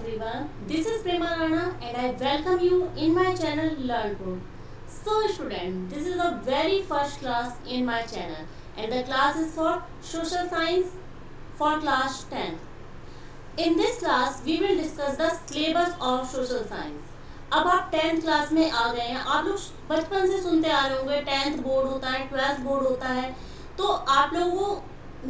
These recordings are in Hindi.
everyone. This is Prema Rana and I welcome you in my channel Learn Pro. So student, this is the very first class in my channel and the class is for social science for class 10th. In this class we will discuss the syllabus of social science. अब आप 10th क्लास में आ गए हैं. आप लोग बचपन से सुनते आ रहे होंगे 10th बोर्ड होता है, 12th बोर्ड होता है. तो आप लोगों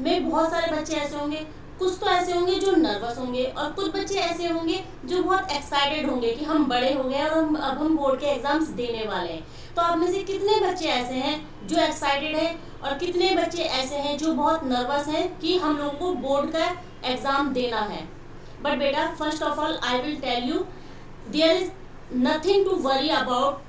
में बहुत सारे बच्चे ऐसे होंगे, कुछ तो ऐसे होंगे जो नर्वस होंगे और कुछ बच्चे ऐसे होंगे जो बहुत एक्साइटेड होंगे कि हम बड़े हो गए और अब हम बोर्ड के एग्जाम्स देने वाले हैं. तो आप में से कितने बच्चे ऐसे हैं जो एक्साइटेड हैं और कितने बच्चे ऐसे हैं जो बहुत नर्वस हैं कि हम लोगों को बोर्ड का एग्जाम देना है. बट बेटा, first of all I will tell you there is nothing to worry about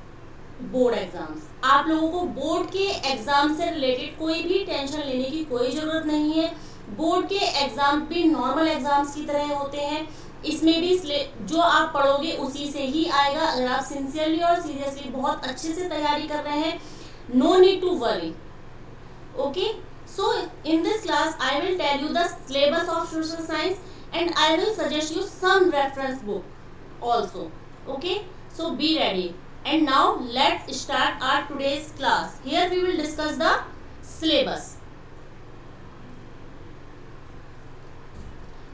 board exams. आप लोगों को बोर्ड के एग्जाम से रिलेटेड कोई भी टेंशन लेने की कोई ज़रूरत नहीं है. बोर्ड के एग्जाम भी नॉर्मल एग्जाम्स की तरह होते हैं. इसमें भी जो आप पढ़ोगे उसी से ही आएगा. अगर आप सिंसियरली और सीरियसली बहुत अच्छे से तैयारी कर रहे हैं, no need to worry. Okay, so in this class I will tell you the syllabus of social science and I will suggest you some reference book also. Okay, so be ready. And now let's start our today's class. Here we will discuss the syllabus.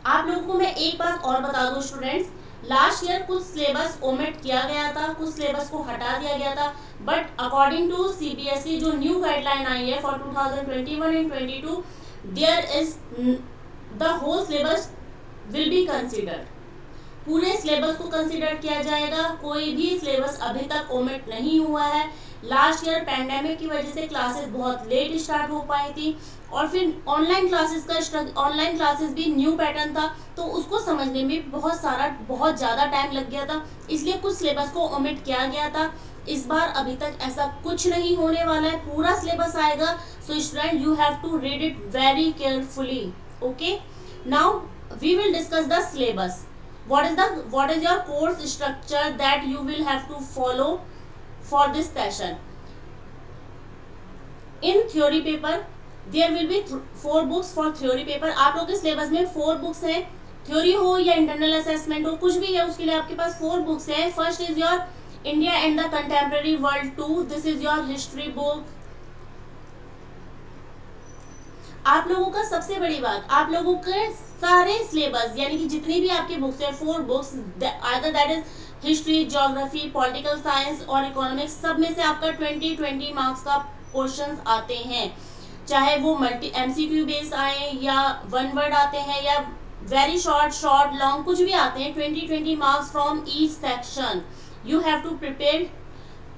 आप लोगों को मैं एक बात और बता दूं स्टूडेंट्स, लास्ट ईयर कुछ सिलेबस ओमिट किया गया था, कुछ सिलेबस को हटा दिया गया था. बट अकॉर्डिंग टू सीबीएसई जो न्यू गाइडलाइन आई है for 2021 and 22, there is the whole syllabus will be considered. पूरे सिलेबस को कंसिडर किया जाएगा. कोई भी सिलेबस अभी तक ओमिट नहीं हुआ है. लास्ट ईयर पैंडेमिक की वजह से क्लासेस बहुत लेट स्टार्ट हो पाई थी और फिर ऑनलाइन क्लासेस भी न्यू पैटर्न था, तो उसको समझने में बहुत ज़्यादा टाइम लग गया था. इसलिए कुछ सिलेबस को ओमिट किया गया था. इस बार अभी तक ऐसा कुछ नहीं होने वाला है. पूरा सिलेबस आएगा. So student, you have to read it very carefully. Okay, now we will discuss the syllabus. What is your course structure that you will have to follow for this session. In theory paper there will be 4 books for theory paper. आप लोग के सिलेबस में 4 बुक्स हैं. थ्योरी हो या इंटरनल असेसमेंट हो, कुछ भी है, उसके लिए आपके पास 4 बुक्स हैं. First is your India and the contemporary world 2. This is your history book. आप लोगों का सबसे बड़ी बात, आप लोगों के सारे सिलेबस यानी कि जितनी भी आपकी बुक्स है, 4 books, either that is history, geography, political science और इकोनॉमिक्स, सब में से आपका 20 मार्क्स का क्वेश्चंस आते हैं. चाहे वो मल्टी एमसीक्यू बेस आए या वन वर्ड आते हैं या वेरी शॉर्ट लॉन्ग, कुछ भी आते हैं. 20 marks from each section. You have to prepare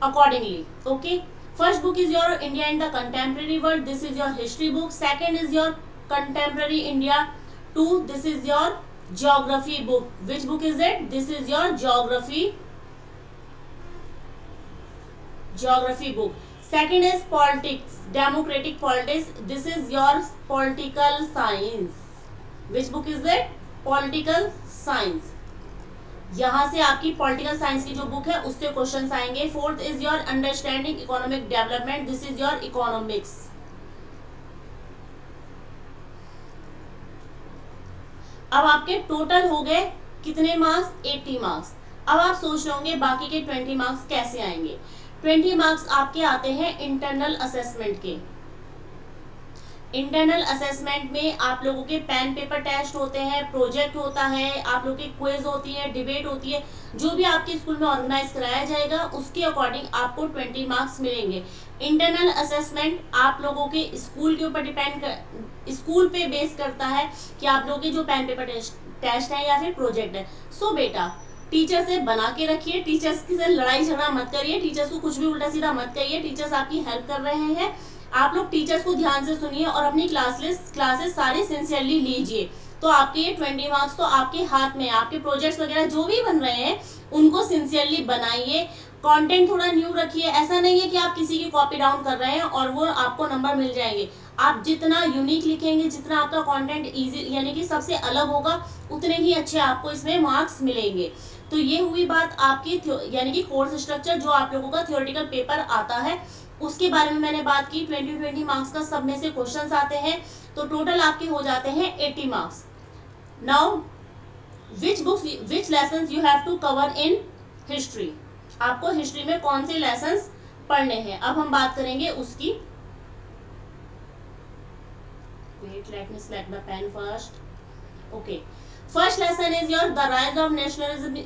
accordingly. Okay, first book is your India and the Contemporary World. This is your history book. Second is your Contemporary India 2. This is your geography book. Which book is it? This is your geography book. Second is politics, democratic politics. This is your political science. Which book is it? Political science. यहाँ से आपकी पॉलिटिकल साइंस की जो बुक है उससे क्वेश्चंस आएंगे. Fourth is your understanding economic development. This is your economics. अब आपके टोटल हो गए कितने मार्क्स? 80 मार्क्स. अब आप सोच रहे होंगे बाकी के 20 मार्क्स कैसे आएंगे. 20 मार्क्स आपके आते हैं इंटरनल असेसमेंट के. इंटरनल असेसमेंट में आप लोगों के पेन पेपर टेस्ट होते हैं, प्रोजेक्ट होता है, आप लोगों की क्विज होती है, डिबेट होती है. जो भी आपके स्कूल में ऑर्गेनाइज कराया जाएगा उसके अकॉर्डिंग आपको 20 मार्क्स मिलेंगे. इंटरनल असेसमेंट आप लोगों के स्कूल के ऊपर स्कूल पे बेस करता है कि आप लोगों के जो पेन पेपर टेस्ट है या फिर प्रोजेक्ट है. सो बेटा, टीचर से बना के रखिए. टीचर्स से लड़ाई झगड़ा मत करिए. टीचर्स को कुछ भी उल्टा सीधा मत कहिए. टीचर्स आपकी हेल्प कर रहे हैं. आप लोग टीचर्स को ध्यान से सुनिए और अपनी क्लासेस सारी सिंसियरली लीजिए. तो आपके ये 20 मार्क्स तो आपके हाथ में. आपके प्रोजेक्ट्स वगैरह जो भी बन रहे हैं उनको सिंसियरली बनाइए. कंटेंट थोड़ा न्यू रखिए. ऐसा नहीं है कि आप किसी की कॉपी डाउन कर रहे हैं और वो आपको नंबर मिल जाएंगे. आप जितना यूनिक लिखेंगे, जितना आपका कंटेंट इजी यानी कि सबसे अलग होगा, उतने ही अच्छे आपको इसमें मार्क्स मिलेंगे. तो ये हुई बात आपकी यानी कि कोर्स स्ट्रक्चर. जो आप लोगों का थ्योरेटिकल पेपर आता है उसके बारे में मैंने बात की. 20 मार्क्स का सब में से क्वेश्चंस आते हैं, तो टोटल आपके हो जाते हैं 80 marks. Now which lessons you have to cover in history, आपको हिस्ट्री में कौन से लेसन्स पढ़ने हैं। अब हम बात करेंगे उसकी। Wait, let me select the pen first. Okay. First lesson is your the rise of nationalism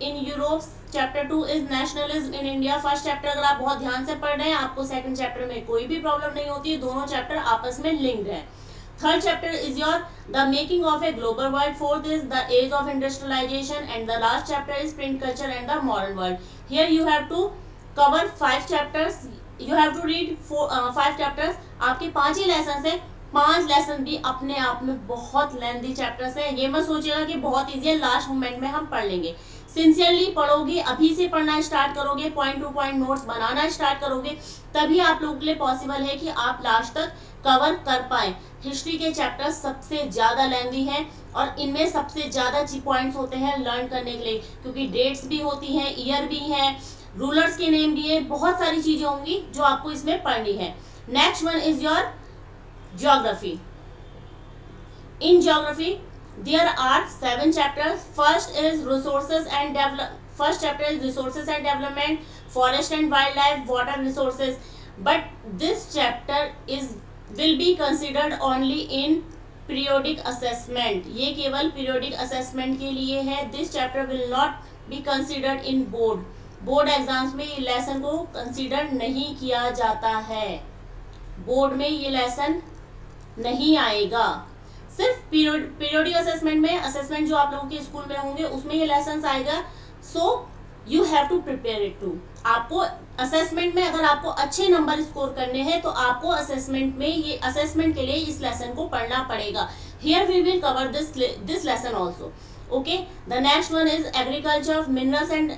in Europe. Chapter 2 is nationalism in India. First chapter अगर आप बहुत ध्यान से पढ़ रहे हैं आपको second chapter में कोई भी प्रॉब्लम नहीं होती है, दोनों चैप्टर आपस में लिंक्ड है। Third chapter is your the making of a global world. Fourth is the age of industrialization, and the last chapter is print culture and the modern world. Here you have to cover 5 chapters. You have to read 5 chapters. आपके 5 ही लेसन है, 5 लेसन भी अपने आप में बहुत लेंथी चैप्टर्स हैं। ये मत सोचिएगा कि बहुत ईजी है, लास्ट मोमेंट में हम पढ़ लेंगे। सिंसियरली पढ़ोगे, अभी से पढ़ना स्टार्ट करोगे, पॉइंट टू पॉइंट नोट्स बनाना स्टार्ट करोगे, तभी आप लोगों के लिए पॉसिबल है कि आप लास्ट तक कवर कर पाए। हिस्ट्री के चैप्टर्स सबसे ज़्यादा लेंथी हैं और इनमें सबसे ज़्यादा पॉइंट्स होते हैं लर्न करने के लिए, क्योंकि डेट्स भी होती हैं, ईयर भी हैं, रूलर्स के नेम भी है, बहुत सारी चीज़ें होंगी जो आपको इसमें पढ़नी है। Next one is your geography. In geography there are 7 chapters. First chapter is resources and development, forest and wildlife, water resources. But this chapter will be considered only in periodic assessment. ये केवल periodic assessment के लिए है। This chapter will not be considered in board exams में ये लेसन को कंसीडर नहीं किया जाता है। बोर्ड में ये लेसन नहीं आएगा। सिर्फ पीरियोडिक असेसमेंट में, असेसमेंट जो आप लोगों के स्कूल में होंगे उसमें ये लेसन आएगा। So you have to prepare it too. आपको असेसमेंट में अगर आपको अच्छे नंबर स्कोर करने हैं तो आपको असेसमेंट में ये असेसमेंट के लिए इस लेसन को पढ़ना पड़ेगा। Here we will cover this lesson also. Okay, the next one is agriculture, minerals and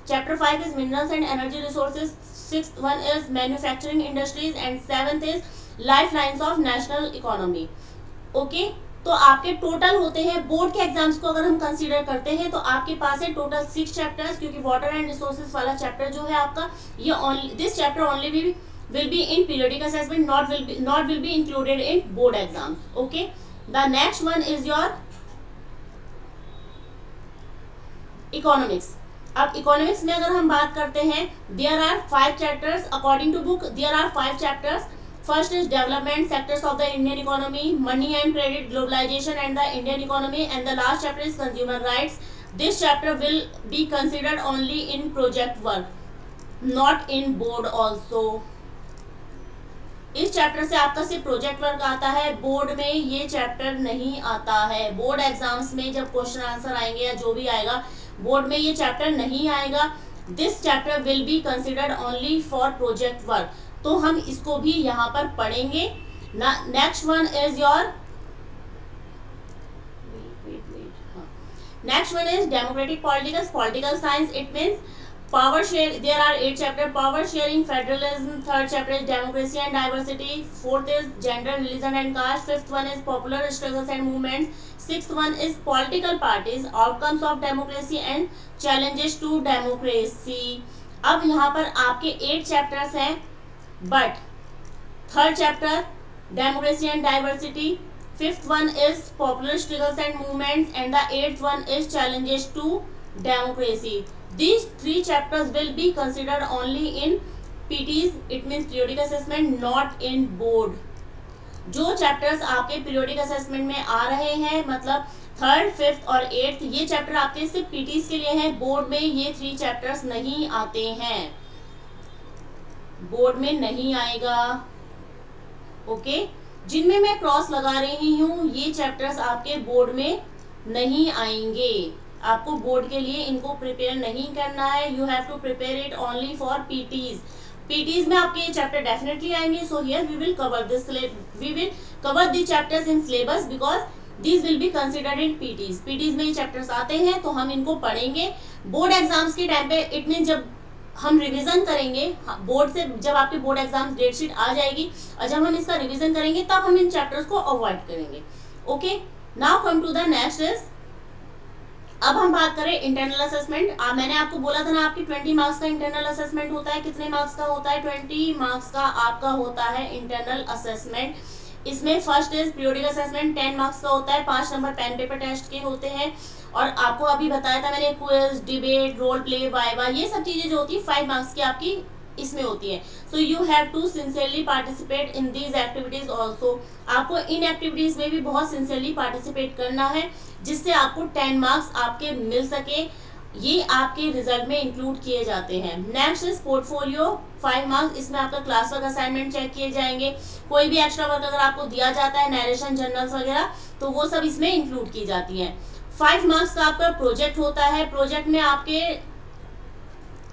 chapter 5 is minerals and energy resources, 6th one is manufacturing industries and 7th is lifelines of national economy. Okay, तो आपके टोटल होते हैं बोर्ड के एग्जाम्स को अगर हम कंसीडर करते हैं तो आपके पास है टोटल 6 चैप्टर्स, क्योंकि वाटर एंड रिसोर्सेज वाला चैप्टर जो है आपका ये this chapter only will be in periodic assessment, not will be included in board exam. Okay, the next one is your economics. अब इकोनॉमिक्स में अगर हम बात करते हैं there are 5 chapters according to book, there are 5 chapters. First is development sectors of the Indian economy, money and credit, globalization and the Indian economy, and the last chapter is consumer rights. This chapter will be considered only in project work, not in board also. इस चैप्टर से आपका सिर्फ प्रोजेक्ट वर्क आता है, बोर्ड में ये चैप्टर नहीं आता है। बोर्ड एग्जाम्स में जब क्वेश्चन आंसर आएंगे या जो भी आएगा, बोर्ड में ये चैप्टर नहीं आएगा। This chapter will be considered only for project work, तो हम इसको भी यहाँ पर पढ़ेंगे। Next one is your next one is democratic political science. It means power share, there are 8 chapter, power sharing, federalism. 3rd chapter is democracy and diversity. 4th is gender, religion and caste. 5th one is popular struggles and movements. 6th one is political parties, outcomes of democracy and challenges to democracy. अब यहाँ पर आपके 8 चैप्टर्स हैं, but 3rd chapter democracy and diversity, 5th one is popular struggles and movements, and the 8th one is challenges to democracy. These 3 chapters will be considered only in PTs, it means periodic assessment, not in board. जो चैप्टर्स आपके पीरियोडिक असेसमेंट में आ रहे हैं, मतलब 3rd, 5th और 8th, ये चैप्टर आपके सिर्फ पीटीज के लिए हैं। बोर्ड में ये 3 चैप्टर्स नहीं आते हैं, बोर्ड में नहीं आएगा। ओके, जिनमें मैं क्रॉस लगा रही हूँ ये चैप्टर्स आपके बोर्ड में नहीं आएंगे। आपको बोर्ड के लिए इनको प्रिपेयर नहीं करना है। You have to prepare it only for PTs. PTs में आपके ये चैप्टर डेफिनेटली आएंगे। So here we will cover this chapters in syllabus because this will be considered in PTs. PTs में ये चैप्टर्स आते हैं तो हम इनको पढ़ेंगे। बोर्ड एग्जाम्स के टाइम पे इट मीन जब हम रिवीजन करेंगे बोर्ड से, जब आपके बोर्ड एग्जाम डेट शीट आ जाएगी और जब हम इसका रिवीजन करेंगे तब हम इन चैप्टर्स को अवॉइड करेंगे। Okay, now come to the next is, अब हम बात करें इंटरनल असेसमेंट। मैंने आपको बोला था ना आपकी 20 मार्क्स का इंटरनल असेसमेंट होता है। कितने मार्क्स का होता है? 20 मार्क्स का आपका होता है इंटरनल असेसमेंट। इसमें first is periodic assessment 10 marks का होता है, 5 नंबर पेन पेपर टेस्ट के होते हैं, और आपको अभी बताया था मैंने quiz, debate, role play, viva, ये सब चीजें जो होती है 5 मार्क्स की आपकी इसमें होती है। So you have to sincerely participate in these activities also. आपको इन एक्टिविटीज में भी बहुत सिंसियरली पार्टिसिपेट करना है, जिससे आपको 10 मार्क्स आपके मिल सके, ये आपके रिजल्ट में इंक्लूड किए जाते हैं। नेक्स्ट इज पोर्टफोलियो 5 मार्क्स, इसमें आपका क्लास वर्क असाइनमेंट चेक किए जाएंगे, कोई भी एक्स्ट्रा वर्क अगर आपको दिया जाता है, नरेशन, जर्नल्स वगैरह, तो वो सब इसमें इंक्लूड की जाती है। 5 मार्क्स का आपका प्रोजेक्ट होता है, प्रोजेक्ट में आपके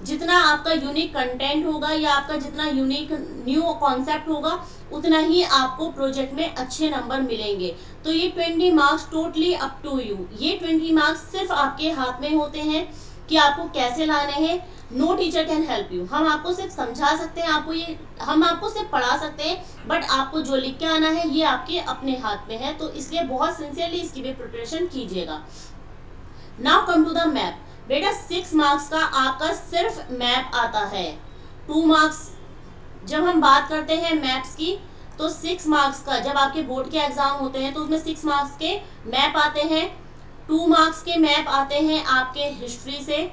जितना आपका यूनिक कंटेंट होगा या आपका जितना यूनिक न्यू कॉन्सेप्ट होगा, उतना ही आपको प्रोजेक्ट में अच्छे नंबर मिलेंगे। तो ये 20 marks totally up to you, ये 20 मार्क्स सिर्फ आपके हाथ में होते हैं कि आपको कैसे लाने हैं। No teacher can help you, हम आपको सिर्फ समझा सकते हैं, हम आपको सिर्फ पढ़ा सकते हैं, बट आपको जो लिख के आना है ये आपके अपने हाथ में है। तो इसलिए बहुत सिंसियरली इसकी भी प्रिपरेशन कीजिएगा। Now come to the map. बेटा 6 मार्क्स का आपका सिर्फ मैप आता है। 2 मार्क्स जब हम बात करते हैं मैप्स की, तो 6 मार्क्स का जब आपके बोर्ड के एग्जाम होते हैं तो उसमें 6 मार्क्स के मैप आते हैं। 2 मार्क्स के मैप आते हैं आपके हिस्ट्री से,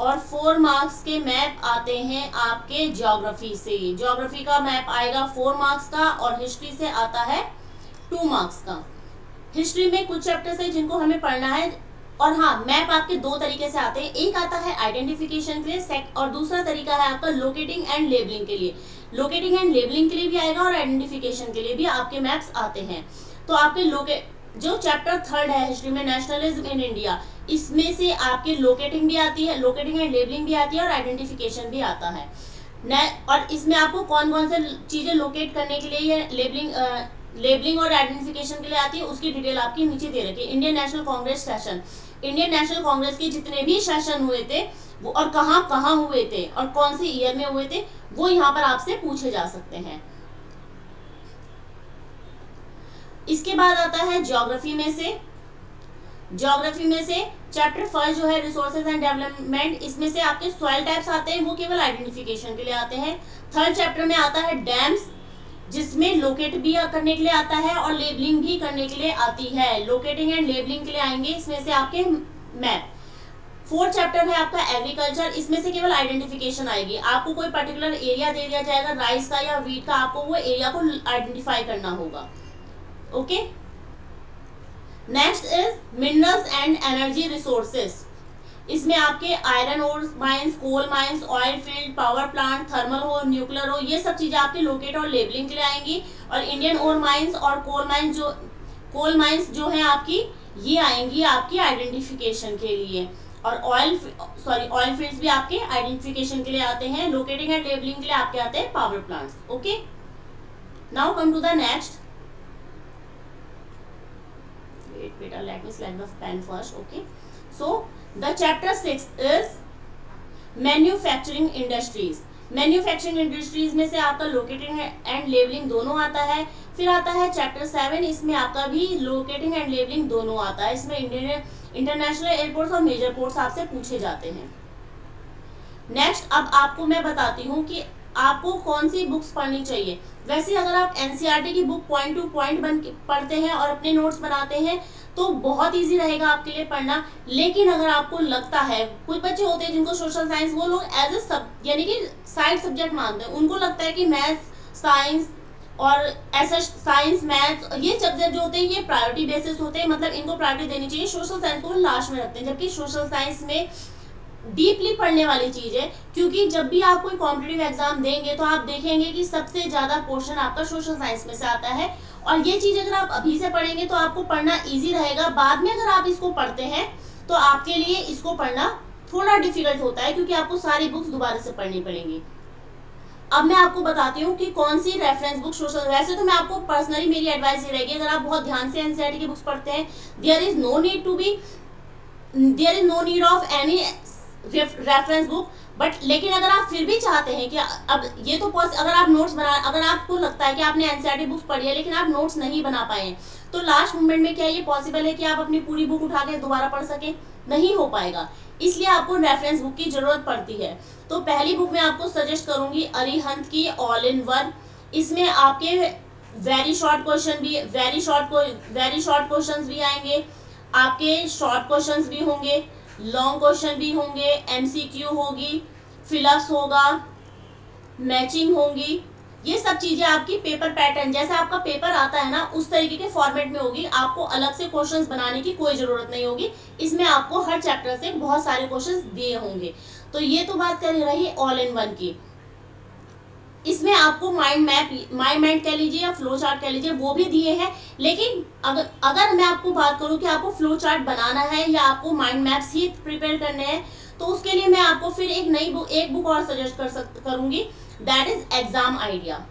और 4 मार्क्स के मैप आते हैं आपके ज्योग्राफी से। ज्योग्राफी का मैप आएगा 4 मार्क्स का, और हिस्ट्री से आता है 2 मार्क्स का। हिस्ट्री में कुछ चैप्टर्स है जिनको हमें पढ़ना है, और हाँ, मैप आपके 2 तरीके से आते हैं, एक आता है आइडेंटिफिकेशन के लिए, और दूसरा तरीका है आपका लोकेटिंग एंड लेबलिंग के लिए। लोकेटिंग एंड लेबलिंग के लिए भी आएगा और आइडेंटिफिकेशन के लिए भी आपके मैप्स आते हैं। तो आपके जो चैप्टर 3 है हिस्ट्री में, नेशनलिज्म इन इंडिया, इसमें से आपके लोकेटिंग भी आती है, लोकेटिंग एंड लेबलिंग भी आती है, और आइडेंटिफिकेशन भी आता है। और इसमें आपको कौन कौन से चीजें लोकेट करने के लिए लेबलिंग और आइडेंटिफिकेशन के लिए आती है, उसकी डिटेल आपकी नीचे दे रखी है। Indian national Congress session, Indian national Congress के जितने भी सेशन हुए थे वो, और कहाँ कहाँ हुए थे और कौन से ईयर में हुए थे, वो यहाँ पर आपसे पूछे जा सकते हैं। इसके बाद आता है ज्योग्राफी में से चैप्टर 1 जो है रिसोर्सेज एंड डेवलपमेंट, इसमें से आपके सॉइल टाइप्स आते हैं, वो केवल आइडेंटिफिकेशन के लिए आते हैं। 3rd चैप्टर में आता है डैम्स, जिसमें लोकेट भी करने के लिए आता है और लेबलिंग भी करने के लिए आती है। लोकेटिंग एंड लेबलिंग के लिए आएंगे इसमें से आपके मैप। 4th चैप्टर है आपका एग्रीकल्चर, इसमें से केवल आइडेंटिफिकेशन आएगी। आपको कोई पर्टिकुलर एरिया दे दिया जाएगा राइस का या व्हीट का, आपको वो एरिया को आइडेंटिफाई करना होगा। Okay, next is minerals and energy resources, इसमें आपके iron ore mines, coal mines, oil field, power plant, thermal हो, न्यूक्लियर हो, ये सब चीजें आपके लोकेट और लेबलिंग के लिए आएंगी। और इंडियन ओर माइंस और कोल माइंस जो है आपकी, ये आएंगी आपकी आइडेंटिफिकेशन के लिए। और ऑयल फील्ड्स भी आपके आइडेंटिफिकेशन के लिए आते हैं। लोकेटिंग एंड लेबलिंग के लिए आपके आते हैं power plants. Okay, now come to the next. wait beta, let me select the pen first. Okay, so the chapter 6 is manufacturing industries. Manufacturing industries में से आपका लोकेटिंग एंड लेबलिंग दोनों आता है। फिर आता है चैप्टर 7, इसमें आपका भी लोकेटिंग एंड लेबलिंग दोनों आता है। इसमें इंटरनेशनल एयरपोर्ट्स और मेजर पोर्ट्स आपसे पूछे जाते हैं। नेक्स्ट, अब आपको मैं बताती हूँ कि आपको कौन सी बुक्स पढ़नी चाहिए। वैसे अगर आप एनसीईआरटी की बुक पॉइंट टू पॉइंट पढ़ते हैं और अपने नोट्स बनाते हैं तो बहुत इजी रहेगा आपके लिए पढ़ना। लेकिन अगर आपको लगता है, कुछ बच्चे होते हैं जिनको सोशल साइंस वो लोग एज ए यानी कि साइड सब्जेक्ट मानते हैं, उनको लगता है कि मैथ्स, साइंस और ऐसा साइंस, मैथ्स, ये सब्जेक्ट जो होते हैं ये प्रायोरिटी बेसिस होते हैं, मतलब इनको प्रायोरिटी देनी चाहिए। सोशल साइंस को लास्ट में रखते हैं, जबकि सोशल साइंस में डीपली पढ़ने वाली चीज है। क्योंकि जब भी आप कोई कॉम्पिटिटिव एग्जाम देंगे तो आप देखेंगे कि सबसे ज्यादा पोर्शन आपका सोशल साइंस में से आता है। और ये चीज अगर आप अभी से पढ़ेंगे तो आपको पढ़ना इजी रहेगा। बाद में अगर आप इसको पढ़ते हैं तो आपके लिए इसको पढ़ना थोड़ा डिफिकल्ट होता है, क्योंकि आपको सारी बुक्स दोबारा से पढ़नी पड़ेंगी। अब मैं आपको बताती हूँ कि कौन सी रेफरेंस बुक सोशल, वैसे तो मैं आपको पर्सनली मेरी एडवाइस ये रहेगी, अगर आप बहुत ध्यान से एनसीईआरटी की बुक्स पढ़ते हैं, there is no need of any reference book. But लेकिन अगर आप फिर भी चाहते हैं कि अब ये तो अगर आप नोट्स अगर आपको लगता है कि आपने एनसीईआरटी बुक्स पढ़ी है लेकिन आप नोट्स नहीं बना पाए, तो लास्ट मोमेंट में क्या ये पॉसिबल है कि आप अपनी पूरी बुक उठा के दोबारा पढ़ सके? नहीं हो पाएगा। इसलिए आपको रेफरेंस बुक की जरूरत पड़ती है। तो पहली बुक मैं आपको सजेस्ट करूंगी अरिहंत की ऑल इन वन। इसमें आपके वेरी शॉर्ट क्वेश्चंस भी आएंगे, आपके शॉर्ट क्वेश्चंस भी होंगे, लॉन्ग क्वेश्चन भी होंगे, एमसीक्यू होगी, फिलअप्स होगा, मैचिंग होंगी। ये सब चीजें आपकी पेपर पैटर्न, जैसे आपका पेपर आता है ना उस तरीके के फॉर्मेट में होगी। आपको अलग से क्वेश्चंस बनाने की कोई जरूरत नहीं होगी। इसमें आपको हर चैप्टर से बहुत सारे क्वेश्चंस दिए होंगे। तो ये तो बात कर रही ऑल इन वन की। इसमें आपको माइंड मैप कह लीजिए या फ्लो चार्ट कह लीजिए, वो भी दिए हैं। लेकिन अगर मैं आपको बात करूं कि आपको फ्लो चार्ट बनाना है या आपको माइंड मैप्स ही प्रिपेयर करने हैं, तो उसके लिए मैं आपको फिर एक बुक और सजेस्ट करूंगी, दैट इज एग्जाम आइडिया।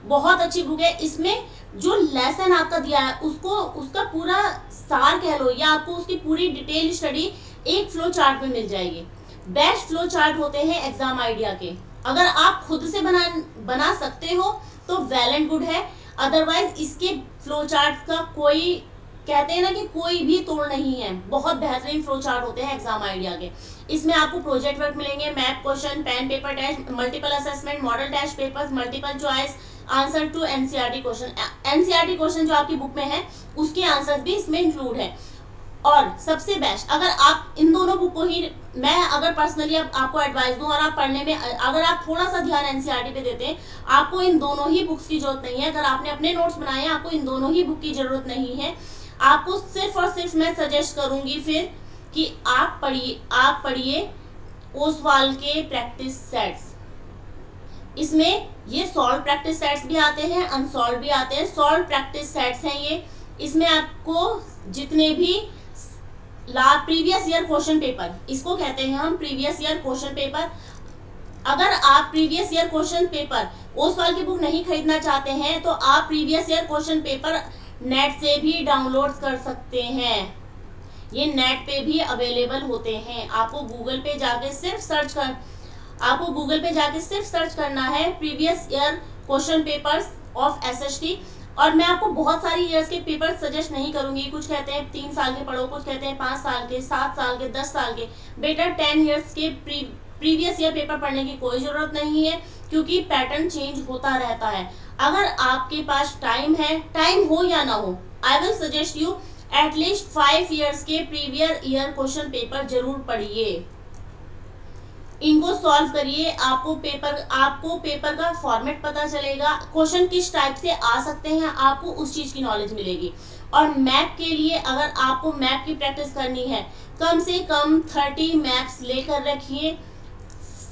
बहुत अच्छी बुक है। इसमें जो लेसन आपका दिया है उसका पूरा सार कह लो या आपको उसकी पूरी डिटेल स्टडी एक फ्लो चार्ट में मिल जाएगी। बेस्ट फ्लो चार्ट होते हैं एग्जाम आइडिया के। अगर आप खुद से बना सकते हो तो वेल एंड गुड है, अदरवाइज इसके फ्लो चार्ट का कोई, कहते हैं ना कि कोई भी तोड़ नहीं है। बहुत बेहतरीन फ्लो चार्ट होते हैं एग्जाम आइडिया के। इसमें आपको प्रोजेक्ट वर्क मिलेंगे, map question, pen paper test, multiple assessment, model test papers, multiple choice, answer to NCERT question. NCERT question जो आपकी बुक में है उसके आंसर भी इसमें इंक्लूड है। और सबसे बेस्ट, अगर आप इन दोनों बुक को ही, मैं अगर पर्सनली आपको एडवाइस दूं और आप पढ़ने में अगर आप थोड़ा सा ध्यान एनसीईआरटी पे देते हैं, आपको इन दोनों ही बुक्स की जरूरत नहीं है। अगर आपने अपने नोट्स बनाए हैं, आपको इन दोनों ही बुक की जरूरत नहीं है। आपको सिर्फ और सिर्फ मैं सजेस्ट करूंगी फिर कि आप पढ़िए ओसवाल के प्रैक्टिस सेट्स। इसमें ये सॉल्व प्रैक्टिस सेट्स भी आते हैं, अनसॉल्व भी आते हैं। सॉल्व प्रैक्टिस सेट्स हैं ये। इसमें आपको जितने भी प्रीवियस ईयर क्वेश्चन पेपर, इसको कहते हैं हम प्रीवियस ईयर क्वेश्चन पेपर। अगर आप previous year question paper Oswal की बुक नहीं खरीदना चाहते हैं तो आप previous year question paper net से भी डाउनलोड कर सकते हैं। ये नेट पे भी अवेलेबल होते हैं। आपको गूगल पे जाके सिर्फ सर्च करना है previous year question papers of SST. और मैं आपको बहुत सारी ईयर्स के पेपर सजेस्ट नहीं करूंगी। कुछ कहते हैं 3 साल के पढ़ो, कुछ कहते हैं 5 साल के, 7 साल के, 10 साल के। बेटा 10 ईयर्स के प्रीवियस ईयर पेपर पढ़ने की कोई जरूरत नहीं है, क्योंकि पैटर्न चेंज होता रहता है। अगर आपके पास टाइम हो या ना हो, I will suggest you at least 5 years के प्रीवियस ईयर क्वेश्चन पेपर जरूर पढ़िए। इनको सॉल्व करिए। आपको पेपर का फॉर्मेट पता चलेगा, क्वेश्चन किस टाइप से आ सकते हैं, आपको उस चीज की नॉलेज मिलेगी। और मैप के लिए, अगर आपको मैप की प्रैक्टिस करनी है, कम से कम 30 मैप्स लेकर रखिए,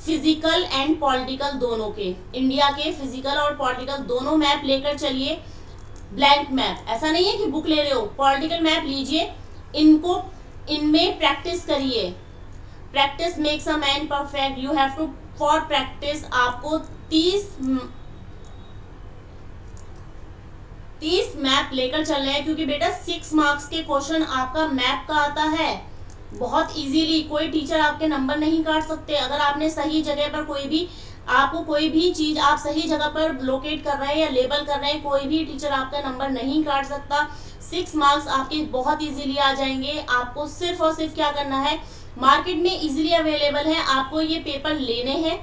फिजिकल एंड पॉलिटिकल दोनों के। इंडिया के फिजिकल और पॉलिटिकल दोनों मैप लेकर चलिए। ब्लैंक मैप, ऐसा नहीं है कि बुक ले रहे हो, पॉलिटिकल मैप लीजिए, इनमें प्रैक्टिस करिए। Practice makes a man perfect. You have to for practice आपको 30 मैप लेकर चलने हैं, क्योंकि बेटा 6 मार्क्स के क्वेश्चन आपका मैप का आता है बहुत इजीली। कोई टीचर आपके नंबर नहीं काट सकते। अगर आपने सही जगह पर कोई भी चीज आप सही जगह पर लोकेट कर रहे हैं या लेबल कर रहे हैं, कोई भी टीचर आपका नंबर नहीं काट सकता। 6 मार्क्स आपके बहुत इजीली आ जाएंगे। आपको सिर्फ और सिर्फ क्या करना है, मार्केट में इजीली अवेलेबल है, आपको ये पेपर लेने हैं।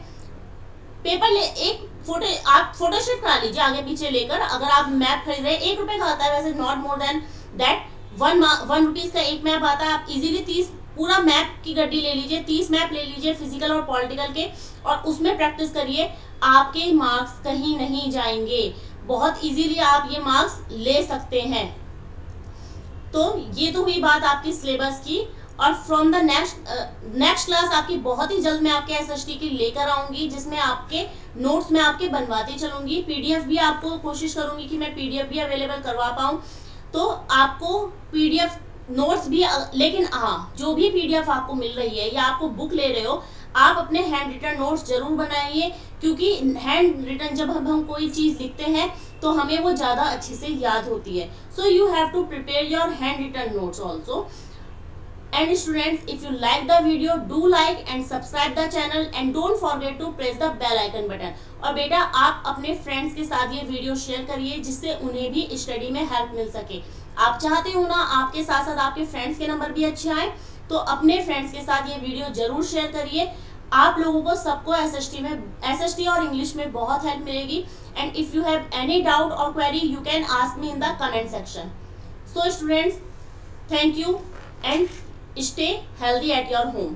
आप फोटोशूट करा लीजिए आगे पीछे लेकर। अगर आप मैप खरीद रहे हैं, 1 रुपए का आता है वैसे, not more than that. 1 rupees का एक मैप आता है। आप इजीली 30 पूरा मैप की गड्डी ले लीजिए, 30 मैप ले लीजिए फिजिकल और पॉलिटिकल के, और उसमें प्रैक्टिस करिए। आपके मार्क्स कहीं नहीं जाएंगे, बहुत इजीली आप ये मार्क्स ले सकते हैं। तो ये तो हुई बात आपकी सिलेबस की। और फ्रॉम द नेक्स्ट क्लास आपकी बहुत ही जल्द मैं आपके एसएसटी की लेकर आऊंगी, जिसमें आपके नोट्स में आपके बनवाती चलूंगी। पीडीएफ भी आपको कोशिश करूंगी कि मैं पीडीएफ भी अवेलेबल करवा पाऊँ। तो आपको पीडीएफ नोट्स भी, लेकिन हाँ, जो भी पीडीएफ आपको मिल रही है या आपको बुक ले रहे हो, आप अपने हैंड रिटन नोट्स जरूर बनाइए, क्योंकि हैंड रिटन जब हम कोई चीज लिखते हैं तो हमें वो ज्यादा अच्छे से याद होती है। So you have to prepare your hand written notes also. And students, if you like the video, do like and subscribe the channel and don't forget to press the bell icon button. और बेटा आप अपने फ्रेंड्स के साथ ये वीडियो शेयर करिए, जिससे उन्हें भी स्टडी में हेल्प मिल सके। आप चाहते हो ना आपके साथ साथ आपके फ्रेंड्स के नंबर भी अच्छे आए, तो अपने फ्रेंड्स के साथ ये वीडियो जरूर शेयर करिए। आप लोगों को सबको एसएसटी और इंग्लिश में बहुत हेल्प मिलेगी. And if you have any doubt और query you can ask me in the comment section. So students, thank you and stay healthy at your home.